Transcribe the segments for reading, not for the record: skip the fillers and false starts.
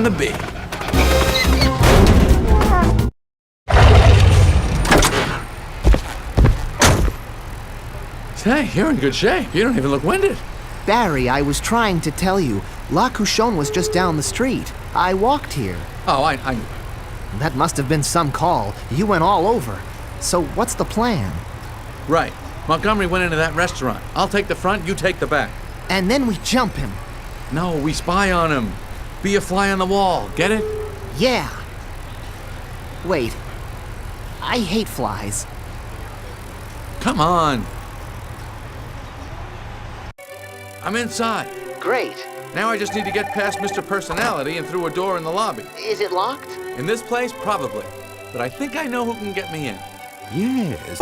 gonna be. Hey, you're in good shape. You don't even look winded. Barry, I was trying to tell you, La Couchon was just down the street. I walked here. Oh, I... That must have been some call. You went all over. So what's the plan? Right. Montgomery went into that restaurant. I'll take the front, you take the back. And then we jump him. No, we spy on him. Be a fly on the wall. Get it? Yeah. Wait. I hate flies. Come on. I'm inside. Great. Now I just need to get past Mr. Personality and through a door in the lobby. Is it locked? In this place, probably. But I think I know who can get me in. Yes.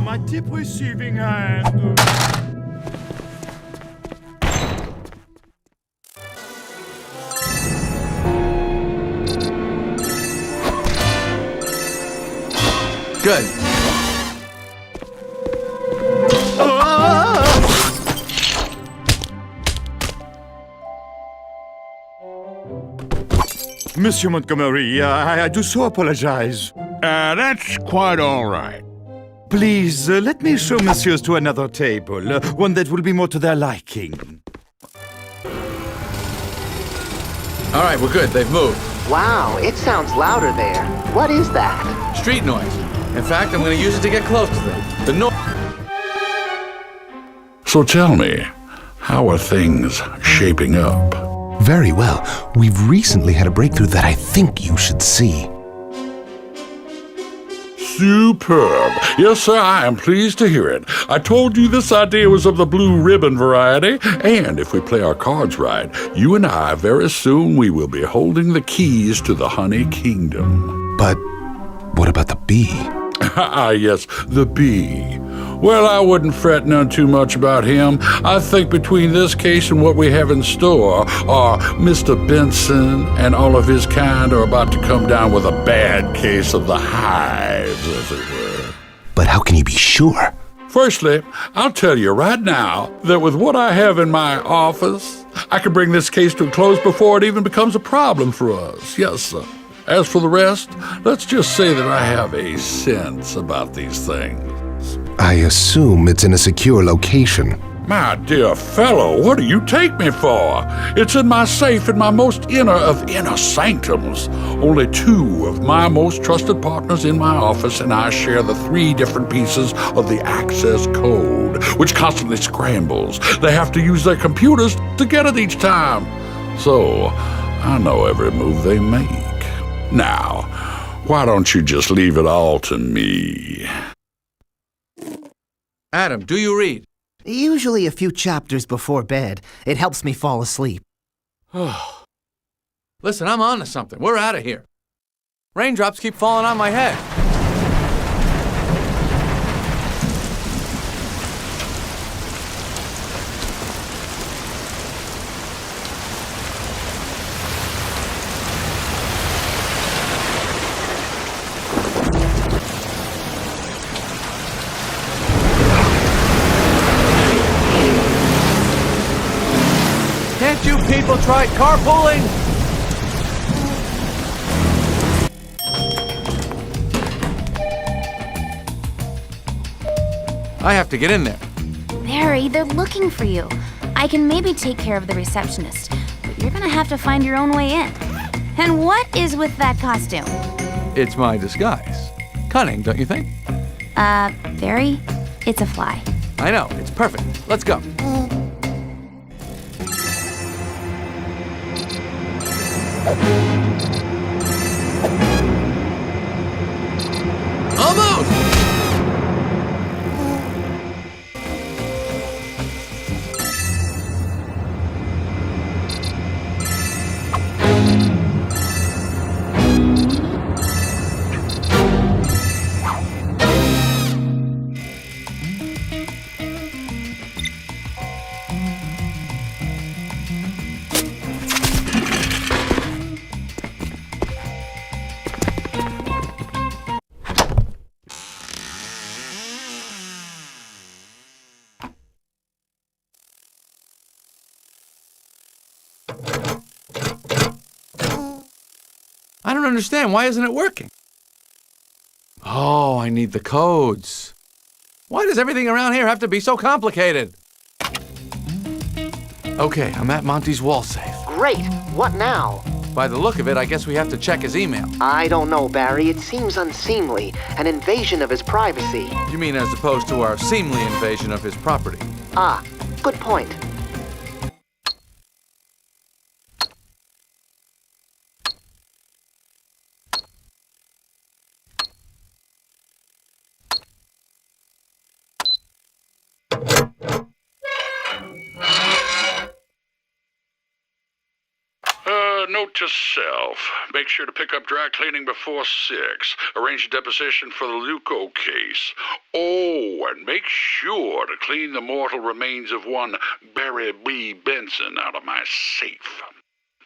My tip receiving hand. Good. Monsieur Montgomery, I do so apologize. That's quite all right. Please, let me show messieurs to another table, one that will be more to their liking. All right, we're good. They've moved. Wow, it sounds louder there. What is that? Street noise. In fact, I'm going to use it to get close to them. The noise. So tell me, how are things shaping up? Very well. We've recently had a breakthrough that I think you should see. Superb. Yes, sir, I am pleased to hear it. I told you this idea was of the blue ribbon variety, and if we play our cards right, you and I, very soon, we will be holding the keys to the Honey Kingdom. But what about the bee? Ah, yes, the bee. Well, I wouldn't fret none too much about him. I think between this case and what we have in store, Mr. Benson and all of his kind are about to come down with a bad case of the hives, as it were. But how can you be sure? Firstly, I'll tell you right now that with what I have in my office, I can bring this case to a close before it even becomes a problem for us. Yes, sir. As for the rest, let's just say that I have a sense about these things. I assume it's in a secure location. My dear fellow, what do you take me for? It's in my safe in my most inner of inner sanctums. Only two of my most trusted partners in my office and I share the 3 different pieces of the access code, which constantly scrambles. They have to use their computers to get it each time. So, I know every move they make. Now, why don't you just leave it all to me? Adam, do you read? Usually a few chapters before bed. It helps me fall asleep. Listen, I'm on to something. We're out of here. Raindrops keep falling on my head. Can't you people try carpooling? I have to get in there. Barry, they're looking for you. I can maybe take care of the receptionist, but you're gonna have to find your own way in. And what is with that costume? It's my disguise. Cunning, don't you think? Barry, it's a fly. I know, it's perfect. Let's go. Almost! I don't understand. Why isn't it working? Oh, I need the codes. Why does everything around here have to be so complicated? Okay, I'm at Monty's wall safe. Great. What now? By the look of it, I guess we have to check his email. I don't know, Barry. It seems unseemly. An invasion of his privacy. You mean as opposed to our seemly invasion of his property? Ah, good point. Note to self. Make sure to pick up dry cleaning before 6. Arrange a deposition for the Luco case. Oh, and make sure to clean the mortal remains of one Barry B. Benson out of my safe.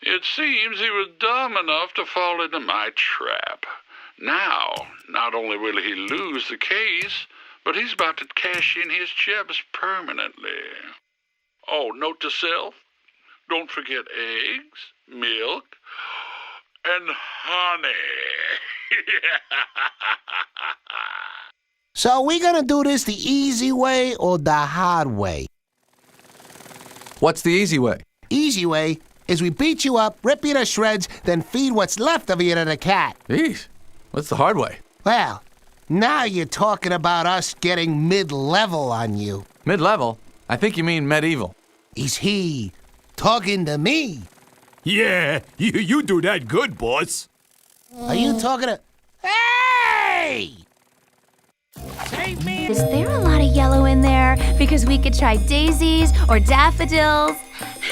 It seems he was dumb enough to fall into my trap. Now, not only will he lose the case, but he's about to cash in his chips permanently. Oh, note to self. Don't forget eggs, milk, and honey. So we gonna do this the easy way or the hard way? What's the easy way? Easy way is we beat you up, rip you to shreds, then feed what's left of you to the cat. Eesh. What's the hard way? Well, now you're talking about us getting mid-level on you. Mid-level? I think you mean medieval. Is he talking to me? Yeah, you do that good, boss. Are you talking to... Hey! Save me! Is there a lot of yellow in there? Because we could try daisies or daffodils.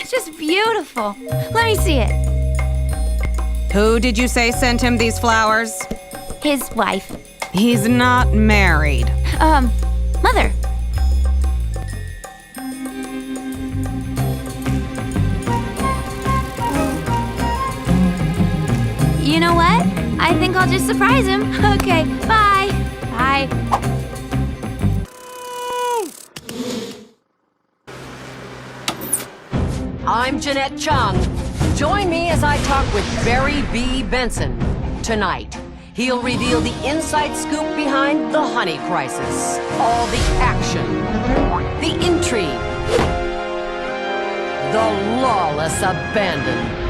Just beautiful. Let me see it. Who did you say sent him these flowers? His wife. He's not married. Mother. You know what? I think I'll just surprise him. Okay, bye. Bye. I'm Jeanette Chung. Join me as I talk with Barry B. Benson. Tonight, he'll reveal the inside scoop behind the honey crisis. All the action, the intrigue, the lawless abandon.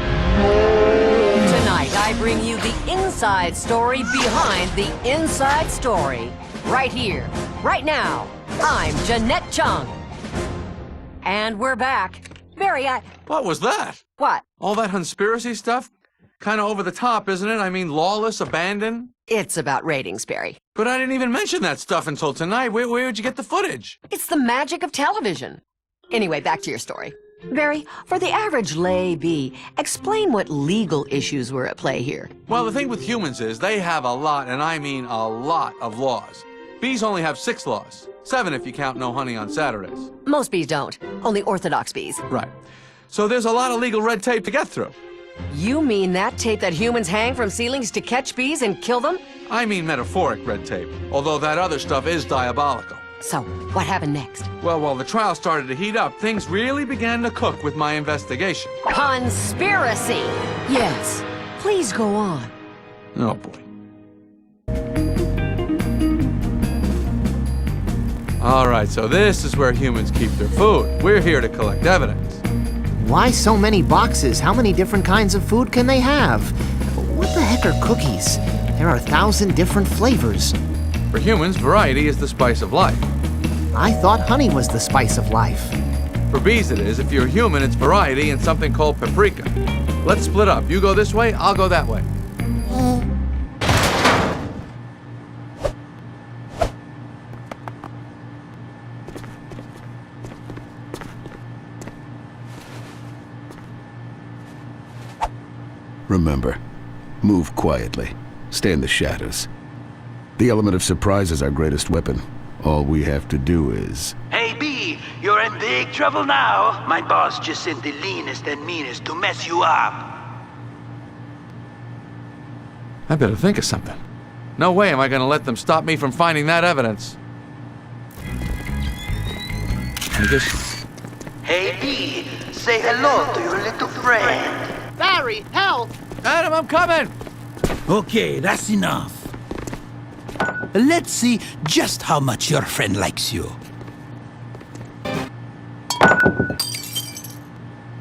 Tonight, I bring you the inside story behind the inside story. Right here, right now. I'm Jeanette Chung. And we're back. Barry, What was that? What? All that conspiracy stuff? Kind of over the top, isn't it? I mean, lawless, abandoned? It's about ratings, Barry. But I didn't even mention that stuff until tonight. Where'd you get the footage? It's the magic of television. Anyway, back to your story. Barry, for the average lay bee, explain what legal issues were at play here. Well, the thing with humans is they have a lot, and I mean a lot, of laws. Bees only have 6 laws. 7 if you count no honey on Saturdays. Most bees don't. Only orthodox bees. Right. So there's a lot of legal red tape to get through. You mean that tape that humans hang from ceilings to catch bees and kill them? I mean metaphoric red tape, although that other stuff is diabolical. So, what happened next? Well, while the trial started to heat up, things really began to cook with my investigation. Conspiracy! Yes. Please go on. Oh, boy. All right, so this is where humans keep their food. We're here to collect evidence. Why so many boxes? How many different kinds of food can they have? What the heck are cookies? There are 1,000 different flavors. For humans, variety is the spice of life. I thought honey was the spice of life. For bees it is. If you're human, it's variety and something called paprika. Let's split up. You go this way, I'll go that way. Remember, move quietly. Stay in the shadows. The element of surprise is our greatest weapon. All we have to do is... Hey, B, you're in big trouble now. My boss just sent the leanest and meanest to mess you up. I better think of something. No way am I going to let them stop me from finding that evidence. Hey, B, say hello to your little friend. Barry, help! Adam, I'm coming! Okay, that's enough. Let's see just how much your friend likes you.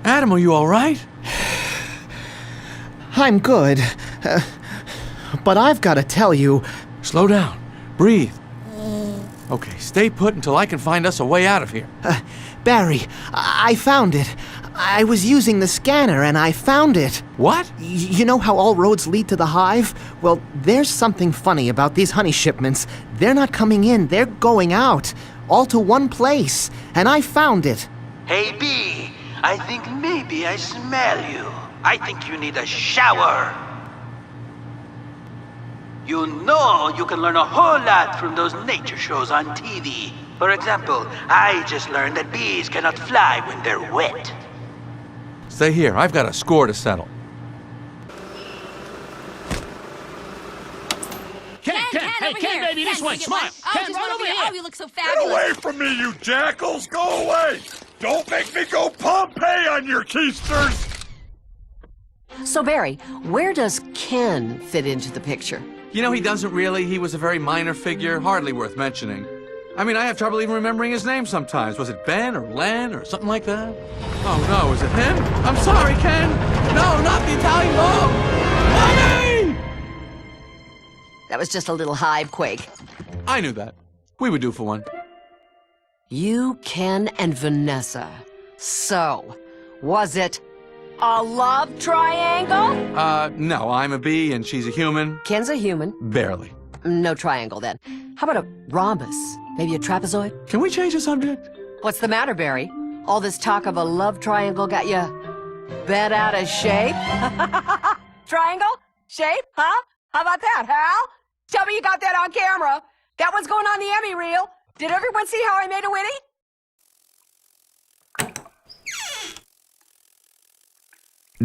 Adam, are you all right? I'm good. But I've got to tell you... Slow down. Breathe. Okay, stay put until I can find us a way out of here. Barry, I found it. I was using the scanner and I found it. What? You know how all roads lead to the hive? Well, there's something funny about these honey shipments. They're not coming in, they're going out. All to one place. And I found it. Hey, Bee, I think maybe I smell you. I think you need a shower. You know you can learn a whole lot from those nature shows on TV. For example, I just learned that bees cannot fly when they're wet. Stay here. I've got a score to settle. Ken, hey, Ken, baby, this way. Smile. Ken, run over here. Oh, you look so fabulous. Get away from me, you jackals! Go away! Don't make me go Pompeii on your keisters! So, Barry, where does Ken fit into the picture? You know, he doesn't really. He was a very minor figure, hardly worth mentioning. I mean, I have trouble even remembering his name sometimes. Was it Ben or Len or something like that? Oh, no, is it him? I'm sorry, Ken. No, not the Italian mob. Mommy! That was just a little hive quake. I knew that. We would do for one. You, Ken, and Vanessa. So, was it a love triangle? No, I'm a bee and she's a human. Ken's a human. Barely. No triangle, then. How about a rhombus? Maybe a trapezoid? Can we change the subject? What's the matter, Barry? All this talk of a love triangle got you bent out of shape? Triangle? Shape? Huh? How about that, Hal? Tell me you got that on camera. That one's going on the Emmy reel. Did everyone see how I made a Winnie?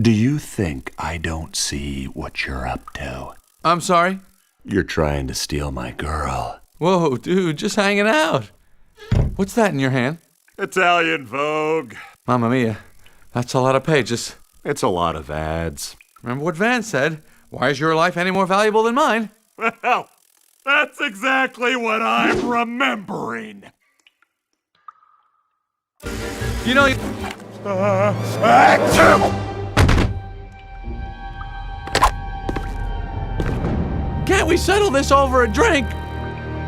Do you think I don't see what you're up to? I'm sorry? You're trying to steal my girl. Whoa, dude, just hanging out. What's that in your hand? Italian Vogue. Mamma mia, that's a lot of pages. It's a lot of ads. Remember what Van said? Why is your life any more valuable than mine? Well, that's exactly what I'm remembering. You know... Can't we settle this over a drink?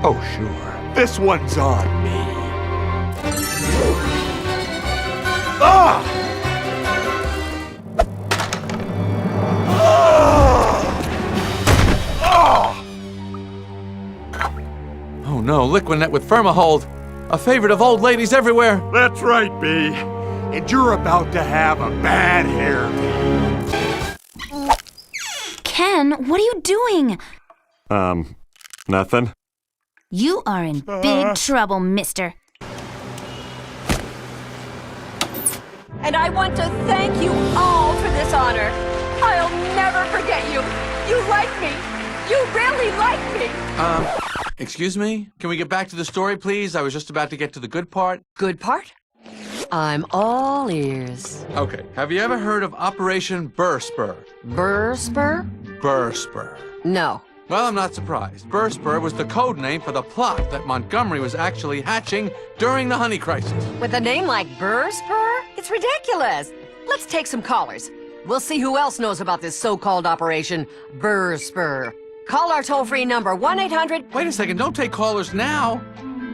Oh, sure. This one's on me. Ah! Oh no, Liquinet with Firmahold. A favorite of old ladies everywhere. That's right, B. And you're about to have a bad hair day. Ken, what are you doing? Nothing. You are in big trouble, mister. And I want to thank you all for this honor. I'll never forget you. You like me. You really like me. Excuse me? Can we get back to the story, please? I was just about to get to the good part. Good part? I'm all ears. Okay, have you ever heard of Operation Burr-Spur? Burr-Spur? Burr-Spur. No. Well, I'm not surprised. Burr-Spur was the code name for the plot that Montgomery was actually hatching during the honey crisis. With a name like Burr-Spur? It's ridiculous. Let's take some callers. We'll see who else knows about this so-called Operation Burr-Spur. Call our toll-free number, 1-800... Wait a second, don't take callers now.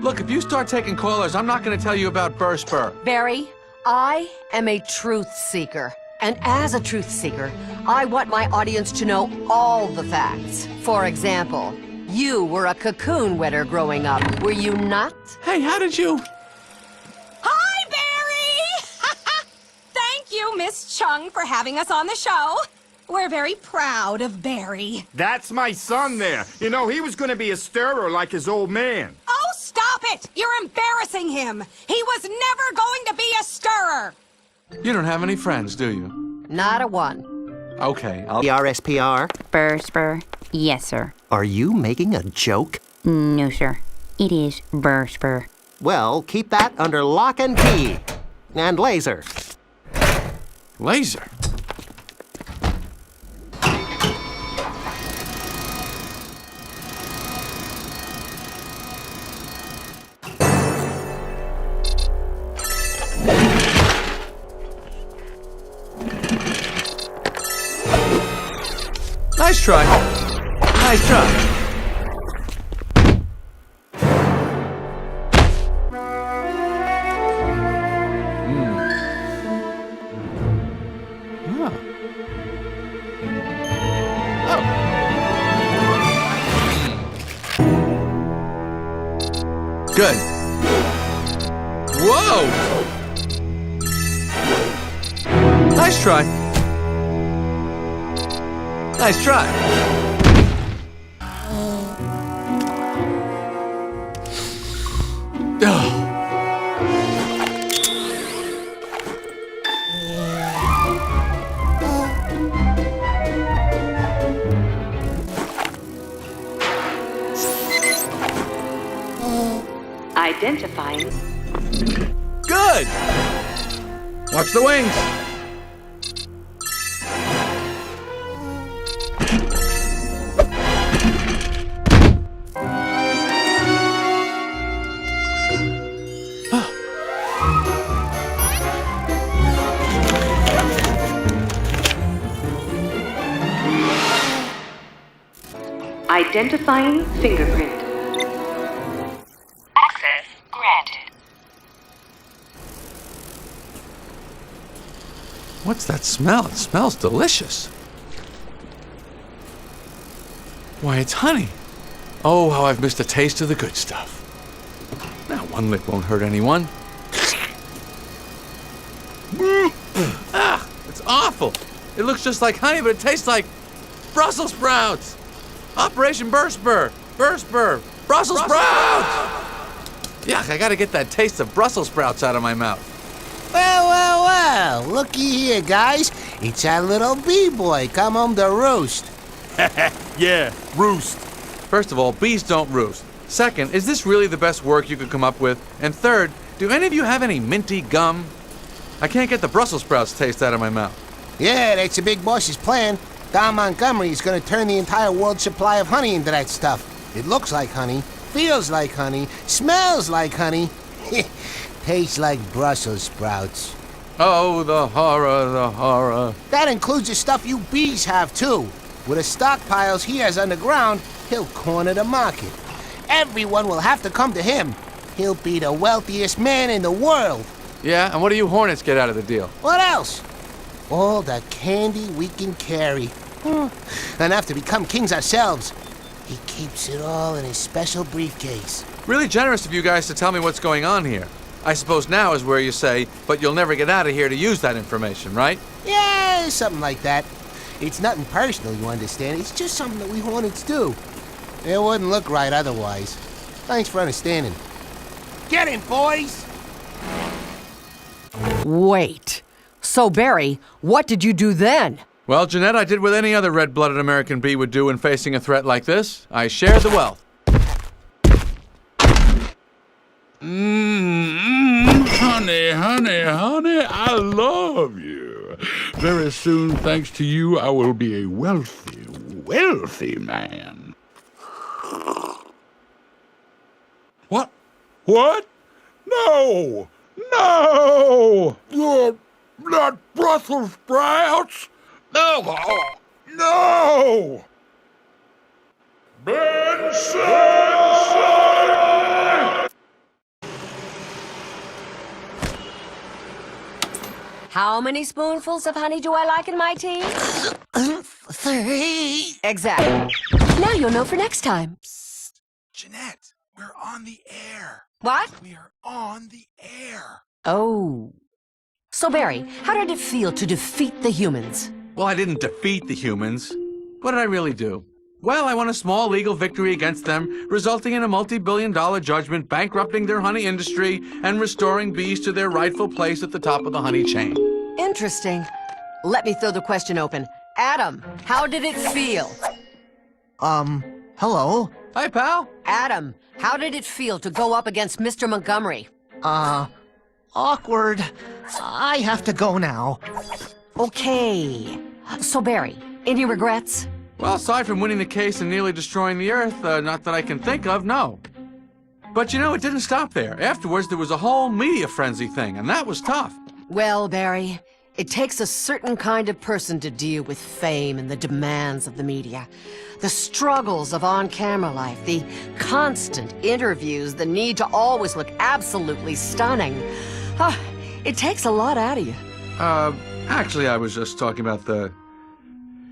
Look, if you start taking callers, I'm not going to tell you about Burr-Spur. Barry, I am a truth seeker. And as a truth seeker, I want my audience to know all the facts. For example, you were a cocoon wetter growing up, were you not? Hey, how did you... Hi, Barry! Thank you, Miss Chung, for having us on the show. We're very proud of Barry. That's my son there. You know, he was going to be a stirrer like his old man. Oh, stop it! You're embarrassing him. He was never going to be a stirrer. You don't have any friends, do you? Not a one. Okay, I'll... RSPR? Burr-Spur. Yes, sir. Are you making a joke? No, sir. It is Burr-Spur. Well, keep that under lock and key. And laser. Laser? Nice try. Nice try. Huh. Oh. Good. Whoa! Nice try. Nice try. Oh. Identifying. Good! Watch the wings. Identifying fingerprint. Access granted. What's that smell? It smells delicious. Why, it's honey. Oh, how I've missed a taste of the good stuff. Now, one lick won't hurt anyone. Ah, it's awful. It looks just like honey, but it tastes like Brussels sprouts. Operation Burst Burr. Burst Burr. Brussels sprouts! Yuck, I gotta get that taste of Brussels sprouts out of my mouth. Well, looky here, guys. It's our little bee-boy come home to roost. Yeah, roost. First of all, bees don't roost. Second, is this really the best work you could come up with? And third, do any of you have any minty gum? I can't get the Brussels sprouts taste out of my mouth. Yeah, that's the big boss's plan. Don Montgomery is going to turn the entire world's supply of honey into that stuff. It looks like honey, feels like honey, smells like honey, tastes like Brussels sprouts. Oh, the horror, the horror. That includes the stuff you bees have, too. With the stockpiles he has underground, he'll corner the market. Everyone will have to come to him. He'll be the wealthiest man in the world. Yeah, and what do you hornets get out of the deal? What else? All the candy we can carry. Enough to become kings ourselves. He keeps it all in his special briefcase. Really generous of you guys to tell me what's going on here. I suppose now is where you say, but you'll never get out of here to use that information, right? Yeah, something like that. It's nothing personal, you understand. It's just something that we Hornets do. It wouldn't look right otherwise. Thanks for understanding. Get him, boys! Wait. So, Barry, what did you do then? Well, Jeanette, I did what any other red-blooded American bee would do in facing a threat like this. I shared the wealth. Honey, honey, honey, I love you. Very soon, thanks to you, I will be a wealthy, wealthy man. What? What? No! No! Not Brussels sprouts! No! No! Benson! How many spoonfuls of honey do I like in my tea? 3. Exactly. Now you'll know for next time. Psst. Jeanette, we're on the air. What? We are on the air. Oh. So, Barry, how did it feel to defeat the humans? Well, I didn't defeat the humans. What did I really do? Well, I won a small legal victory against them, resulting in a multi-billion-dollar judgment bankrupting their honey industry and restoring bees to their rightful place at the top of the honey chain. Interesting. Let me throw the question open. Adam, how did it feel? Hello? Hi, pal. Adam, how did it feel to go up against Mr. Montgomery? Awkward. I have to go now. Okay. So, Barry, any regrets? Well, aside from winning the case and nearly destroying the Earth, not that I can think of, no. But you know, it didn't stop there. Afterwards, there was a whole media frenzy thing, and that was tough. Well, Barry, It takes a certain kind of person to deal with fame and the demands of the media. The struggles of on-camera life, the constant interviews, the need to always look absolutely stunning. It takes a lot out of you. Actually, I was just talking about the...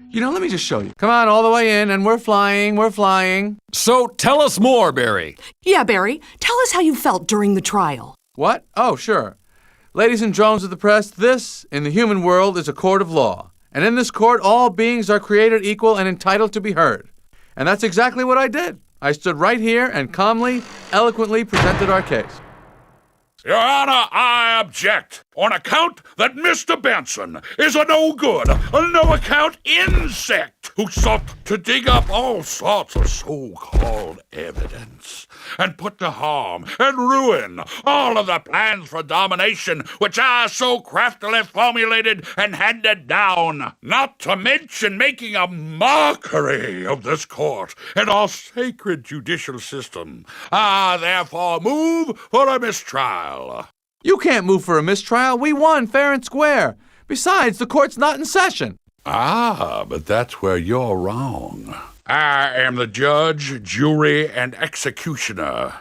You know, let me just show you. Come on, all the way in, and we're flying. So, tell us more, Barry. Yeah, Barry, tell us how you felt during the trial. What? Oh, sure. Ladies and drones of the press, this, in the human world, is a court of law. And in this court, all beings are created equal and entitled to be heard. And that's exactly what I did. I stood right here and calmly, eloquently presented our case. Your Honor, I object on account that Mr. Benson is a no-good, a no-account insect who sought to dig up all sorts of so-called evidence and put to harm and ruin all of the plans for domination which I so craftily formulated and handed down, not to mention making a mockery of this court and our sacred judicial system. I therefore move for a mistrial. You can't move for a mistrial. We won fair and square. Besides, the court's not in session. Ah, but that's where you're wrong. I am the judge, jury, and executioner.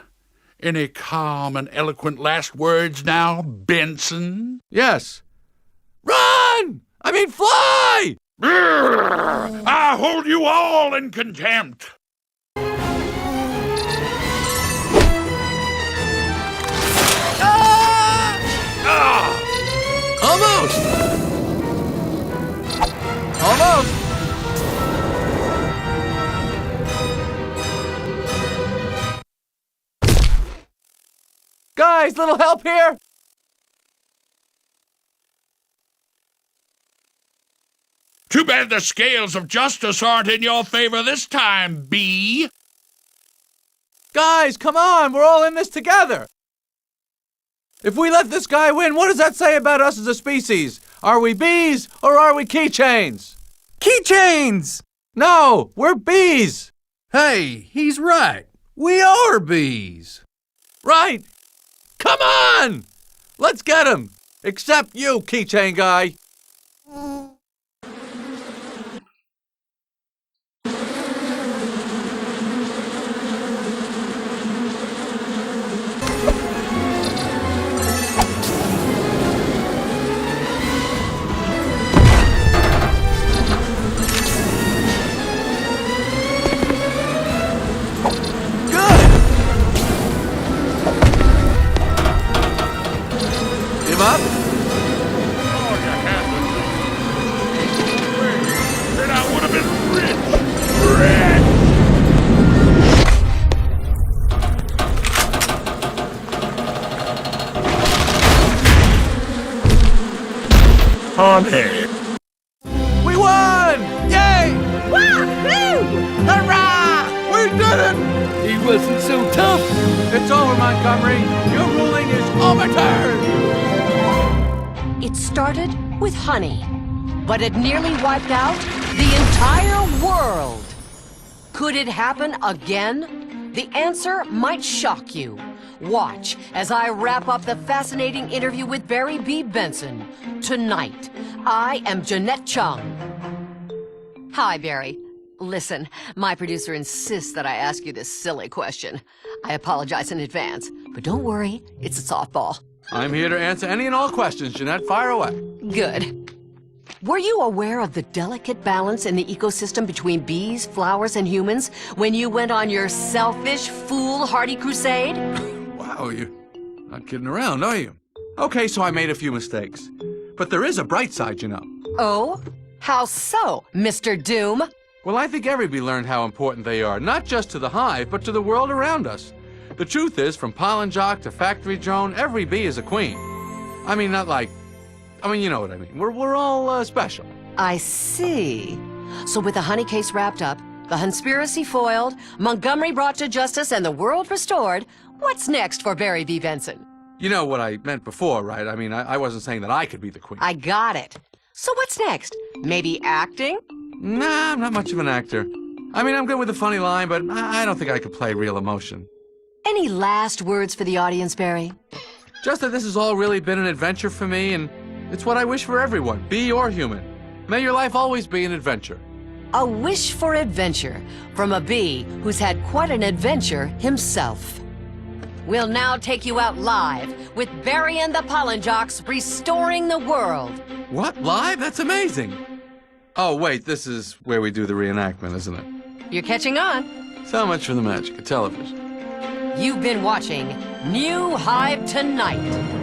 Any calm and eloquent last words now, Benson? Yes. Run! I mean, fly! Brrr! I hold you all in contempt. Almost! Almost! Guys, little help here! Too bad the scales of justice aren't in your favor this time, B. Guys, come on! We're all in this together! If we let this guy win, what does that say about us as a species? Are we bees or are we keychains? Keychains! No, we're bees! Hey, he's right. We are bees. Right! Come on! Let's get him! Except you, keychain guy. Give up? Oh, you had to. Then I would have been rich. Honey. We won! Yay! Woo-hoo! Hurrah! We did it! He wasn't so tough. It's over, Montgomery. Your ruling is overturned! It started with honey, but it nearly wiped out the entire world. Could it happen again? The answer might shock you. Watch as I wrap up the fascinating interview with Barry B. Benson. Tonight, I am Jeanette Chung. Hi, Barry. Listen, my producer insists that I ask you this silly question. I apologize in advance, but don't worry, it's a softball. I'm here to answer any and all questions, Jeanette. Fire away. Good. Were you aware of the delicate balance in the ecosystem between bees, flowers, and humans when you went on your selfish, foolhardy crusade? Wow, you're not kidding around, are you? Okay, so I made a few mistakes. But there is a bright side, you know. Oh? How so, Mr. Doom? Well, I think every bee learned how important they are, not just to the hive, but to the world around us. The truth is, from pollen jock to factory drone, every bee is a queen. I mean, not like... I mean, you know what I mean. We're all special. I see. So with the honey case wrapped up, the conspiracy foiled, Montgomery brought to justice, and the world restored, what's next for Barry B. Benson? You know what I meant before, right? I mean, I wasn't saying that I could be the queen. I got it. So what's next? Maybe acting? Nah, I'm not much of an actor. I mean, I'm good with a funny line, but I don't think I could play real emotion. Any last words for the audience, Barry? Just that this has all really been an adventure for me, and It's what I wish for everyone, bee or human. May your life always be an adventure. A wish for adventure from a bee who's had quite an adventure himself. We'll now take you out live with Barry and the Pollen Jocks restoring the world. What? Live? That's amazing. Oh, wait, this is where we do the reenactment, isn't it? You're catching on. So much for the magic of television. You've been watching New Hive Tonight.